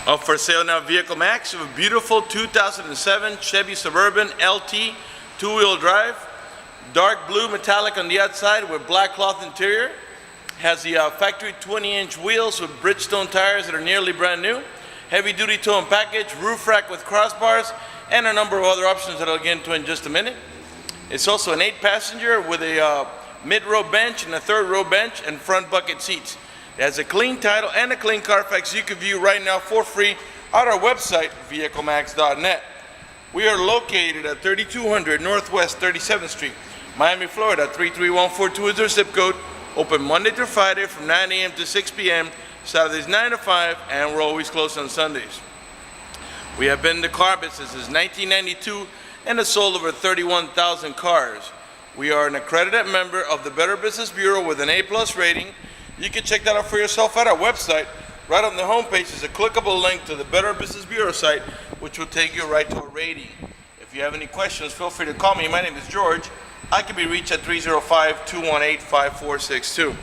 For sale now, Vehiclemax, a beautiful 2007 Chevy Suburban LT, two-wheel drive, dark blue metallic on the outside with black cloth interior. Has the factory 20-inch wheels with Bridgestone tires that are nearly brand new. Heavy-duty towing package, roof rack with crossbars, and a number of other options that I'll get into in just a minute. It's also an 8-passenger with a mid-row bench and a third-row bench and front bucket seats. It has a clean title and a clean Carfax you can view right now for free at our website, vehiclemax.net. We are located at 3200 Northwest 37th Street, Miami, Florida, 33142 is our zip code. Open Monday through Friday from 9 a.m. to 6 p.m., Saturdays 9 to 5, and we're always closed on Sundays. We have been in the car business since 1992 and have sold over 31,000 cars. We are an accredited member of the Better Business Bureau with an A+ rating. You can check that out for yourself at our website. Right on the homepage is a clickable link to the Better Business Bureau site, which will take you right to a rating. If you have any questions, feel free to call me. My name is George. I can be reached at 305-218-5462.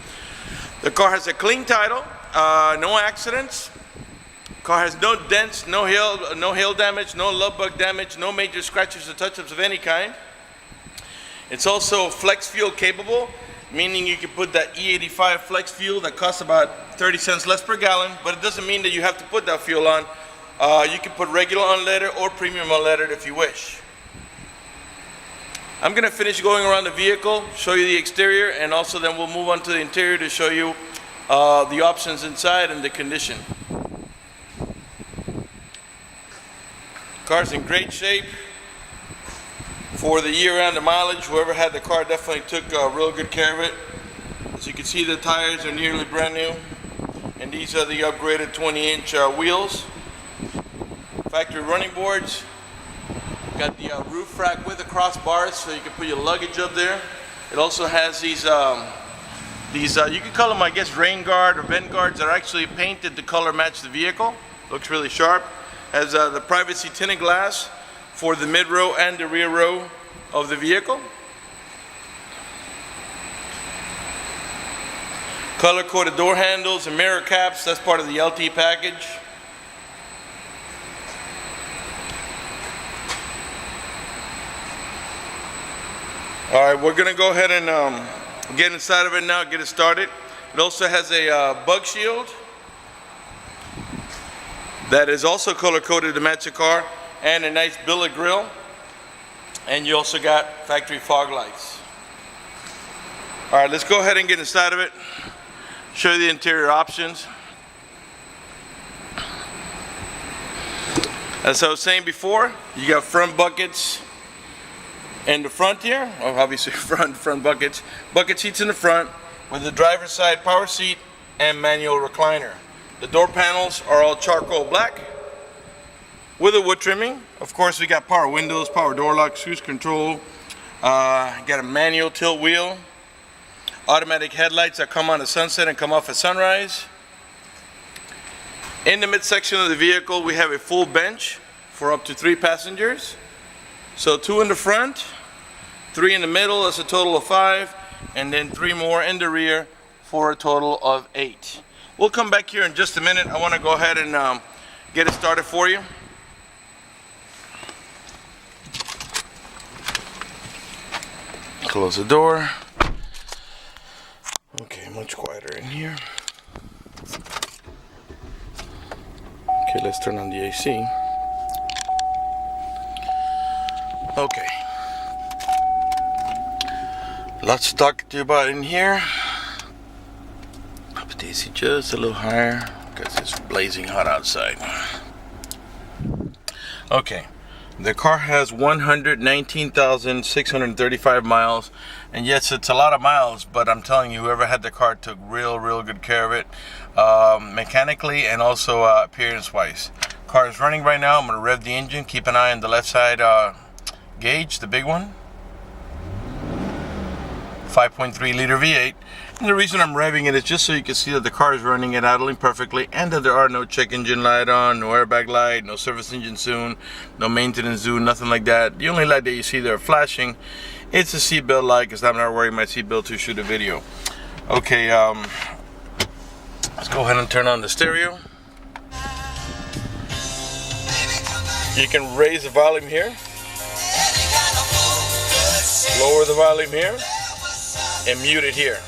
The car has a clean title, no accidents. Car has no dents, no hail damage, no love bug damage, no major scratches or touch-ups of any kind. It's also flex fuel capable, meaning you can put that E85 flex fuel that costs about 30 cents less per gallon, but it doesn't mean that you have to put that fuel on. You can put regular unleaded or premium unleaded if you wish. I'm going to finish going around the vehicle, show you the exterior, and also then we'll move on to the interior to show you the options inside and the condition. Car's in great shape. For the year and the mileage, whoever had the car definitely took real good care of it. As you can see, the tires are nearly brand new, and these are the upgraded 20-inch wheels. Factory running boards. Got the roof rack with the crossbars, so you can put your luggage up there. It also has these you can call them, I guess, rain guard or vent guards that are actually painted to color match the vehicle. Looks really sharp. Has the privacy tinted glass for the mid row and the rear row of the vehicle. Color coded door handles and mirror caps, that's part of the LT package. Alright, we're going to go ahead and get inside of it now, get it started. It also has a bug shield that is also color coded to match the car, and a nice billet grille, and you also got factory fog lights. All right, let's go ahead and get inside of it, show you the interior options. As I was saying before, you got front buckets in the front here, well, obviously front buckets, bucket seats in the front with the driver's side power seat and manual recliner. The door panels are all charcoal black with a wood trimming. Of course, we got power windows, power door locks, cruise control. Got a manual tilt wheel, automatic headlights that come on at sunset and come off at sunrise. In the midsection of the vehicle, we have a full bench for up to 3 passengers. So 2 in the front, 3 in the middle, that's a total of 5, and then 3 more in the rear for a total of 8. We'll come back here in just a minute. I want to go ahead and get it started for you. Close the door. Okay, much quieter in here. Okay, let's turn on the AC. Okay. Lots to talk to you about in here. Put the AC just a little higher because it's blazing hot outside. Okay. The car has 119,635 miles, and yes, it's a lot of miles, but I'm telling you, whoever had the car took real good care of it, mechanically and also appearance-wise. Car is running right now. I'm going to rev the engine. Keep an eye on the left side gauge, the big one. 5.3 liter V8. And the reason I'm revving it is just so you can see that the car is running and idling perfectly, and that there are no check engine light on, no airbag light, no service engine soon, no maintenance soon, nothing like that. The only light that you see there flashing, it's a seatbelt light, because I'm not wearing my seatbelt to shoot a video. Okay, let's go ahead and turn on the stereo. You can raise the volume here, lower the volume here, and mute it here.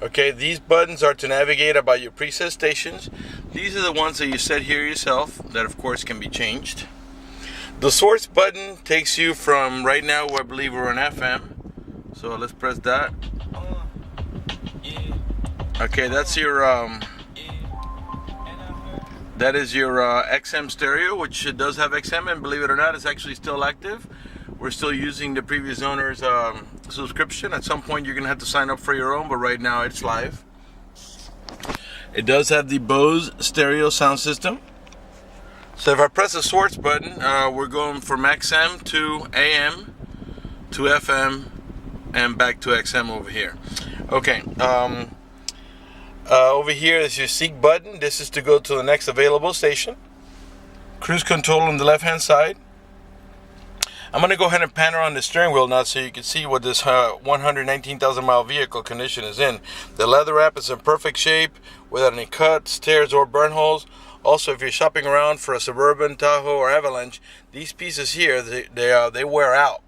Okay, these buttons are to navigate about your preset stations. These are the ones that you set here yourself, that of course can be changed. The source button takes you from right now, I believe we're on FM. So let's press that. Okay, that's your that is your XM stereo, which does have XM, and believe it or not, it's actually still active. We're still using the previous owner's subscription. At some point you're gonna have to sign up for your own, but right now it's live. It does have the Bose stereo sound system. So if I press the source button, we're going from XM to AM to FM and back to XM over here. Okay, over here is your seek button. This is to go to the next available station. Cruise control on the left hand side. I'm going to go ahead and pan around the steering wheel now so you can see what this 119,000 mile vehicle condition is in. The leather wrap is in perfect shape without any cuts, tears, or burn holes. Also, if you're shopping around for a Suburban, Tahoe, or Avalanche, these pieces here, they wear out.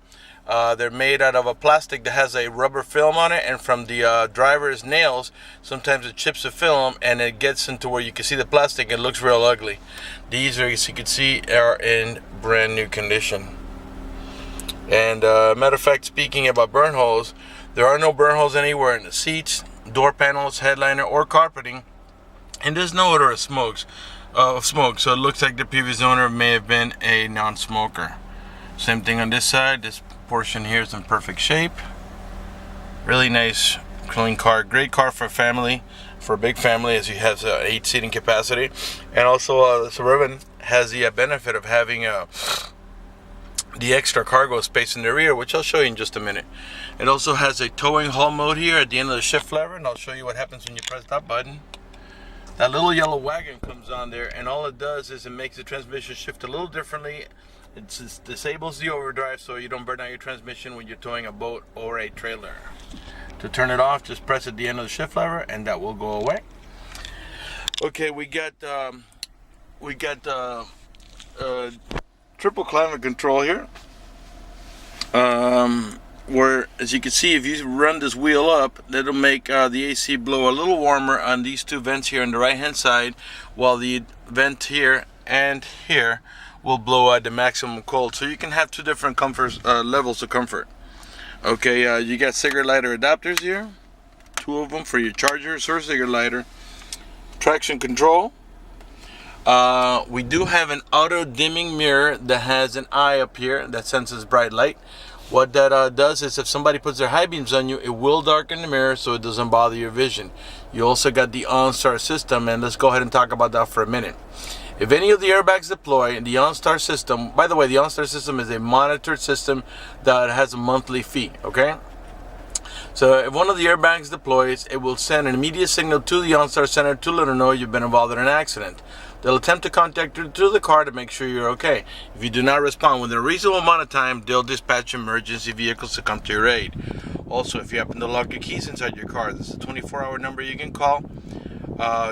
They're made out of a plastic that has a rubber film on it, and from the driver's nails, sometimes it chips the film and it gets into where you can see the plastic. It looks real ugly. These, as you can see, are in brand new condition. And matter of fact, speaking about burn holes, there are no burn holes anywhere in the seats, door panels, headliner, or carpeting, and there's no odor of smoke. So it looks like the previous owner may have been a non-smoker. Same thing on this side. This portion here is in perfect shape. Really nice, clean car. Great car for a family, for a big family, as it has 8 seating capacity. And also the Suburban has the benefit of having the extra cargo space in the rear, which I'll show you in just a minute. It also has a towing haul mode here at the end of the shift lever, and I'll show you what happens when you press that button. That little yellow wagon comes on there, and all it does is it makes the transmission shift a little differently. It just disables the overdrive so you don't burn out your transmission when you're towing a boat or a trailer. To turn it off, just press at the end of the shift lever and that will go away. Okay, we got triple climate control here. Where, as you can see, if you run this wheel up, that'll make the AC blow a little warmer on these two vents here on the right hand side, while the vent here and here will blow at the maximum cold. So you can have two different comfort levels of comfort. Okay, you got cigarette lighter adapters here, 2 of them for your chargers or cigarette lighter. Traction control. We do have an auto dimming mirror that has an eye up here that senses bright light. What that does is if somebody puts their high beams on you, it will darken the mirror so it doesn't bother your vision. You also got the OnStar system, and let's go ahead and talk about that for a minute. If any of the airbags deploy, the OnStar system, by the way, the OnStar system is a monitored system that has a monthly fee, okay? So if one of the airbags deploys, it will send an immediate signal to the OnStar center to let them know you've been involved in an accident. They'll attempt to contact you through the car to make sure you're okay. If you do not respond within a reasonable amount of time, they'll dispatch emergency vehicles to come to your aid. Also, if you happen to lock your keys inside your car, this is a 24-hour number you can call.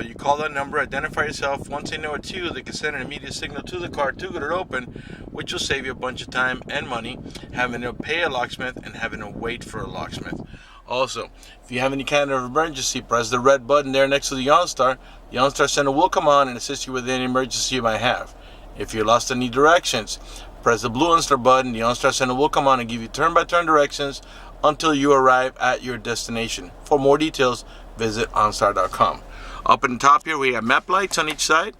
You call that number, identify yourself. Once they know it's you, they can send an immediate signal to the car to get it open, which will save you a bunch of time and money having to pay a locksmith and having to wait for a locksmith. Also, if you have any kind of emergency, press the red button there next to the OnStar. The OnStar center will come on and assist you with any emergency you might have. If you lost any directions, press the blue OnStar button. The OnStar center will come on and give you turn-by-turn directions until you arrive at your destination. For more details, visit onstar.com. Up in the top here, we have map lights on each side.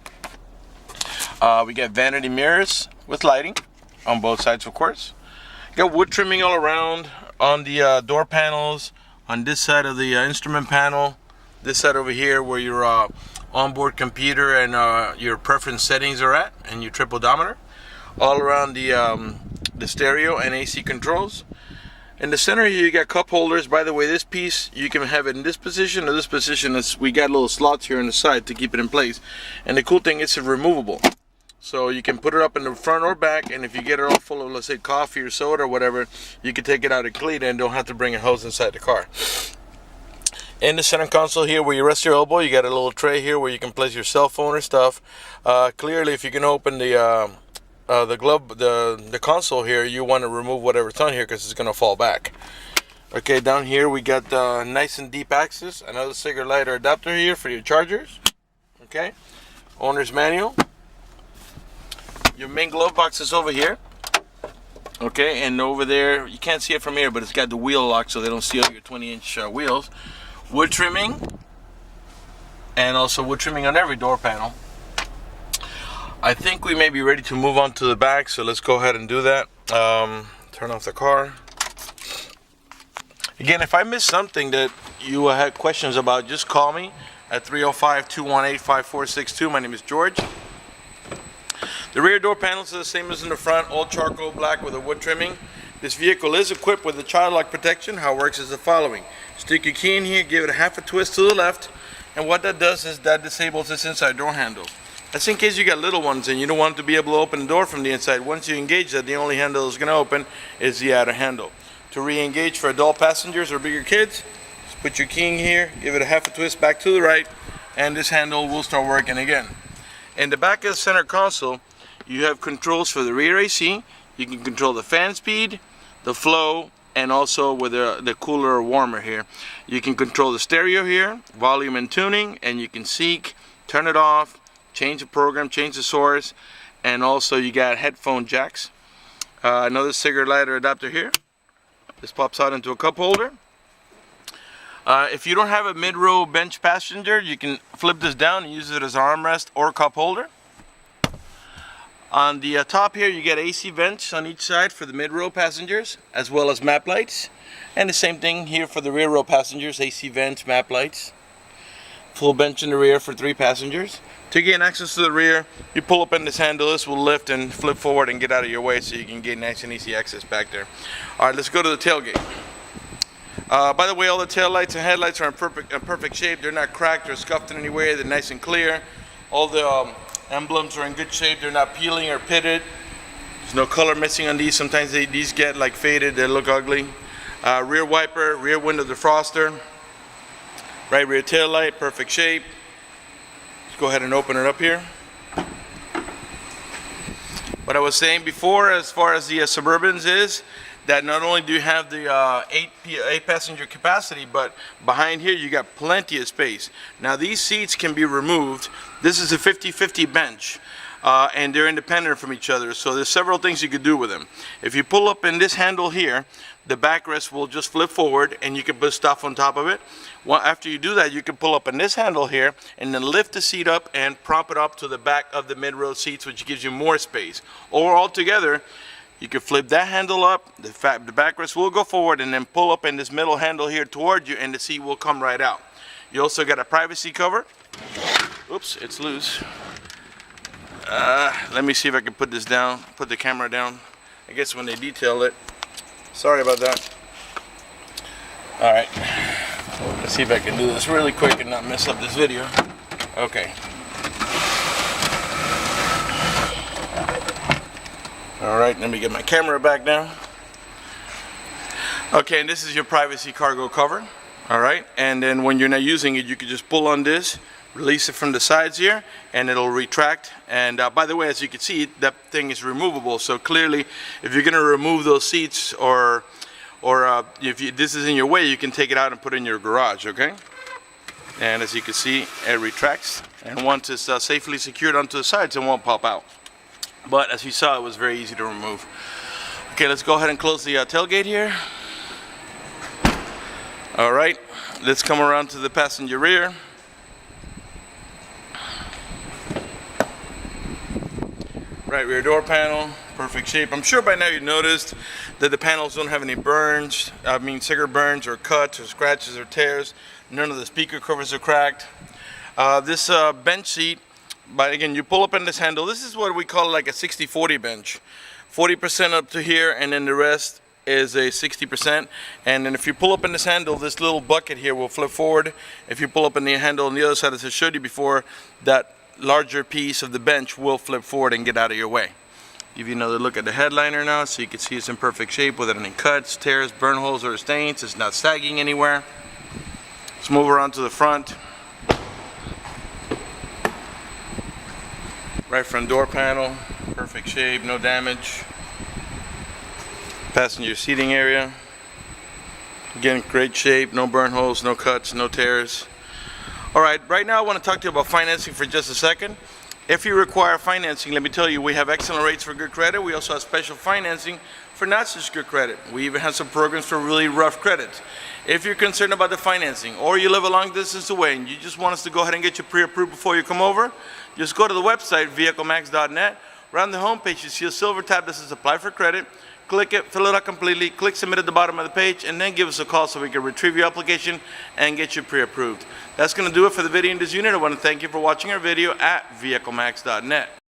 We got vanity mirrors with lighting on both sides, of course. Got wood trimming all around on the door panels, on this side of the instrument panel, this side over here where your onboard computer and your preference settings are at, and your trip odometer. All around the stereo and AC controls. In the center here, you got cup holders. By the way, this piece, you can have it in this position or this position. We got little slots here on the side to keep it in place. And the cool thing is it's removable. So you can put it up in the front or back, and if you get it all full of, let's say, coffee or soda or whatever, you can take it out and clean it and don't have to bring a hose inside the car. In the center console here where you rest your elbow, you got a little tray here where you can place your cell phone or stuff. Clearly, if you can open the the console here, you want to remove whatever's on here because it's going to fall back. Okay, down here we got nice and deep access, another cigarette lighter adapter here for your chargers. Okay, owner's manual. Your main glove box is over here. Okay, and over there, you can't see it from here, but it's got the wheel lock so they don't steal your 20-inch wheels. Wood trimming, and also wood trimming on every door panel. I think we may be ready to move on to the back, so let's go ahead and do that. Turn off the car. Again, if I missed something that you had questions about, just call me at 305-218-5462. My name is George. The rear door panels are the same as in the front, all charcoal black with a wood trimming. This vehicle is equipped with a child lock protection. How it works is the following. Stick your key in here, give it a half a twist to the left, and what that does is that disables this inside door handle. That's in case you got little ones and you don't want them to be able to open the door from the inside. Once you engage that, the only handle that's going to open is the outer handle. To re-engage for adult passengers or bigger kids, just put your key in here, give it a half a twist back to the right, and this handle will start working again. In the back of the center console, you have controls for the rear AC. You can control the fan speed, the flow, and also with the cooler or warmer here. You can control the stereo here, volume and tuning, and you can seek, turn it off, change the program, change the source, and also you got headphone jacks. Another cigarette lighter adapter here. This pops out into a cup holder. If you don't have a mid-row bench passenger, you can flip this down and use it as an armrest or cup holder. On the top here, you get AC vents on each side for the mid-row passengers, as well as map lights. And the same thing here for the rear row passengers, AC vents, map lights. Full bench in the rear for 3 passengers. To gain access to the rear, you pull up in this handle. This will lift and flip forward and get out of your way so you can get nice and easy access back there. All right, let's go to the tailgate. By the way, all the tail lights and headlights are in perfect shape. They're not cracked or scuffed in any way. They're nice and clear. All the emblems are in good shape. They're not peeling or pitted. There's no color missing on these. Sometimes these get like faded. They look ugly. Rear wiper, rear window defroster. Right rear tail light, perfect shape. Let's go ahead and open it up here. What I was saying before as far as the Suburbans is that not only do you have the 8 passenger capacity, but behind here you got plenty of space. Now these seats can be removed. This is a 50-50 bench. And they're independent from each other, so there's several things you could do with them. If you pull up in this handle here, the backrest will just flip forward and you can put stuff on top of it. Well, after you do that, you can pull up in this handle here and then lift the seat up and prop it up to the back of the mid-row seats, which gives you more space. Or altogether, you can flip that handle up, the backrest will go forward, and then pull up in this middle handle here toward you and the seat will come right out. You also got a privacy cover. Oops, it's loose. Let me see if I can put this down, put the camera down. I guess when they detail it. Sorry about that. Alright, let's see if I can do this really quick and not mess up this video. Okay. Alright, let me get my camera back down. Okay, and this is your privacy cargo cover. Alright, and then when you're not using it, you can just pull on this, release it from the sides here, and it'll retract. And by the way, as you can see, that thing is removable. So clearly, if you're going to remove those seats, or if this is in your way, you can take it out and put it in your garage. Okay. And as you can see, it retracts, and once it's safely secured onto the sides, it won't pop out. But as you saw, it was very easy to remove. Okay, let's go ahead and close the tailgate here. All right, let's come around to the passenger rear. Right rear door panel, perfect shape. I'm sure by now you noticed that the panels don't have any burns, cigarette burns or cuts or scratches or tears. None of the speaker covers are cracked. This bench seat, but again, you pull up in this handle. This is what we call like a 60-40 bench. 40% up to here, and then the rest is a 60%. And then if you pull up in this handle, this little bucket here will flip forward. If you pull up in the handle on the other side, as I showed you before, that larger piece of the bench will flip forward and get out of your way. Give you another look at the headliner now, so you can see it's in perfect shape without any cuts, tears, burn holes, or stains. It's not sagging anywhere. Let's move around to the front. Right front door panel, Perfect shape, no damage. Passenger seating area. Again, great shape, no burn holes, no cuts, no tears. Alright, right now I want to talk to you about financing for just a second. If you require financing, let me tell you, we have excellent rates for good credit. We also have special financing for not such good credit. We even have some programs for really rough credits. If you're concerned about the financing, or you live a long distance away and you just want us to go ahead and get you pre-approved before you come over, just go to the website, vehiclemax.net. Right on the home page, you see a silver tab that says apply for credit. Click it, fill it out completely, click submit at the bottom of the page, and then give us a call so we can retrieve your application and get you pre-approved. That's going to do it for the video in this unit. I want to thank you for watching our video at vehiclemax.net.